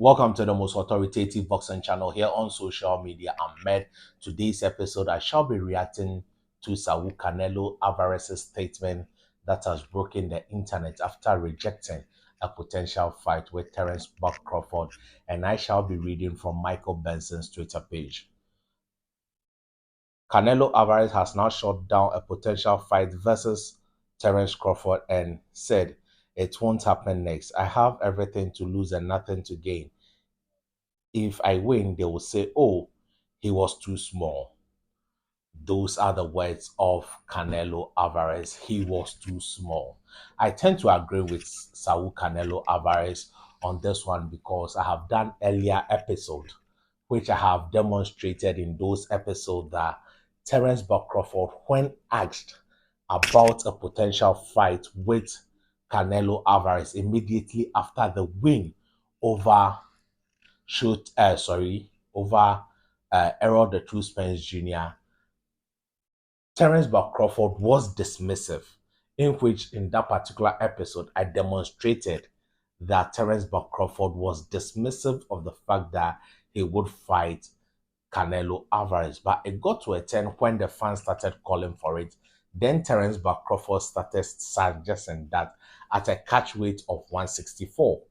Welcome to the most authoritative boxing channel here on social media. I'm Med. Today's episode, I shall be reacting to Saul Canelo Alvarez's statement that has broken the internet after rejecting a potential fight with Terence Crawford, and I shall be reading from Michael Benson's Twitter page. Canelo Alvarez has now shut down a potential fight versus Terence Crawford and said, "It won't happen next. I have everything to lose and nothing to gain. If I win, they will say, oh, he was too small." Those are the words of Canelo Alvarez. He was too small. I tend to agree with Saul Canelo Alvarez on this one because I have done earlier episode, which I have demonstrated in those episodes that Terence Crawford, when asked about a potential fight with Canelo Alvarez immediately after the win over over Errol the True Spence Jr., Terence Crawford was dismissive, in which in that particular episode I demonstrated that Terence Crawford was dismissive of the fact that he would fight Canelo Alvarez. But it got to a turn when the fans started calling for it. Then Terence Crawford started suggesting that at a catch weight of 164.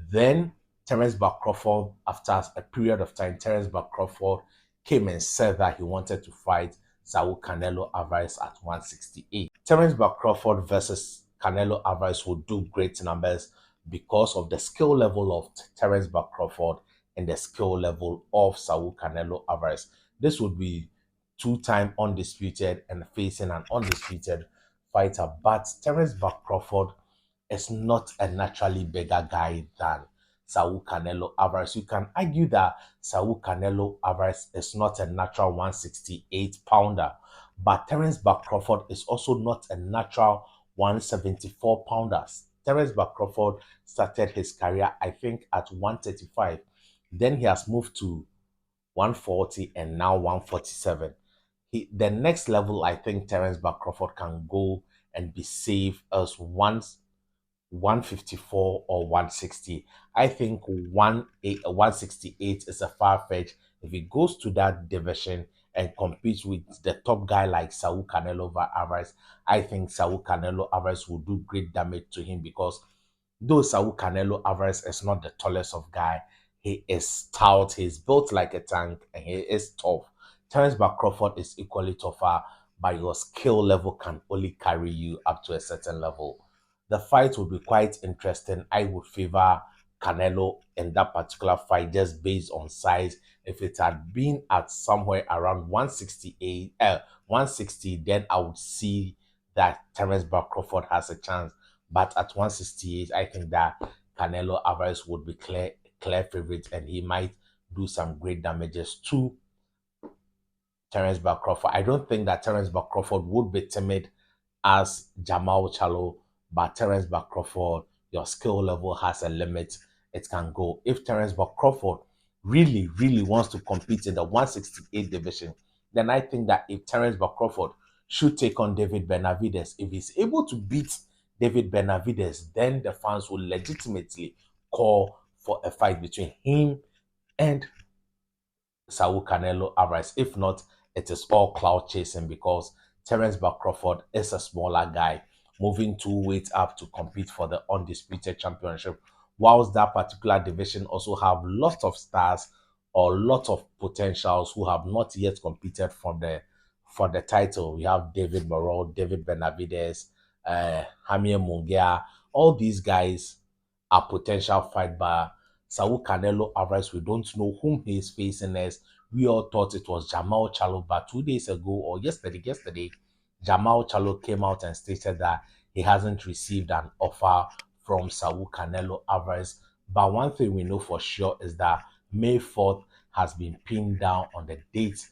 Then Terence Crawford, after a period of time, Terence Crawford came and said that he wanted to fight Saul Canelo Alvarez at 168. Terence Crawford versus Canelo Alvarez would do great numbers because of the skill level of Terence Crawford and the skill level of Saul Canelo Alvarez. This would be two-time undisputed and facing an undisputed fighter. But Terence Crawford is not a naturally bigger guy than Saul Canelo Alvarez. You can argue that Saul Canelo Alvarez is not a natural 168 pounder, but Terence Crawford is also not a natural 174 pounder. Terence Crawford started his career, I think, at 135. Then he has moved to 140 and now 147. The next level I think Terence Crawford can go and be safe as 154 or 160. I think 168 is a far fetch. If he goes to that division and competes with the top guy like Saul Canelo Alvarez, I think Saul Canelo Alvarez will do great damage to him because though Saul Canelo Alvarez is not the tallest of guy, he is stout, he's built like a tank, and he is tough. Terence Crawford is equally tougher, but your skill level can only carry you up to a certain level. The fight will be quite interesting. I would favor Canelo in that particular fight just based on size. If it had been at somewhere around 160, then I would see that Terence Crawford has a chance. But at 168, I think that Canelo Alvarez would be clear favorite, and he might do some great damages to Terence Crawford. I don't think that Terence Crawford would be timid as Jamal Charlo, but Terence Crawford, your skill level has a limit. It can go. If Terence Crawford really wants to compete in the 168 division, then I think that if Terence Crawford should take on David Benavidez, if he's able to beat David Benavidez, then the fans will legitimately call for a fight between him and Saul Canelo Alvarez. If not, it is all cloud chasing because Terence Crawford is a smaller guy moving two weights up to compete for the undisputed championship, whilst that particular division also have lots of stars or lots of potentials who have not yet competed for the title. We have David Morrell, David Benavidez, Hamia Mungia. All these guys are potential fight, but Saul Canelo Alvarez, we don't know whom he is facing next. We all thought it was Jamal Charlo, but 2 days ago or yesterday, Jamal Charlo came out and stated that he hasn't received an offer from Saul Canelo Alvarez. But one thing we know for sure is that May 4th has been pinned down on the date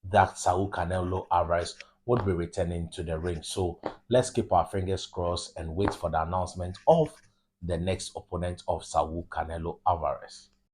that Saul Canelo Alvarez would be returning to the ring. So let's keep our fingers crossed and wait for the announcement of the next opponent of Saul Canelo Alvarez.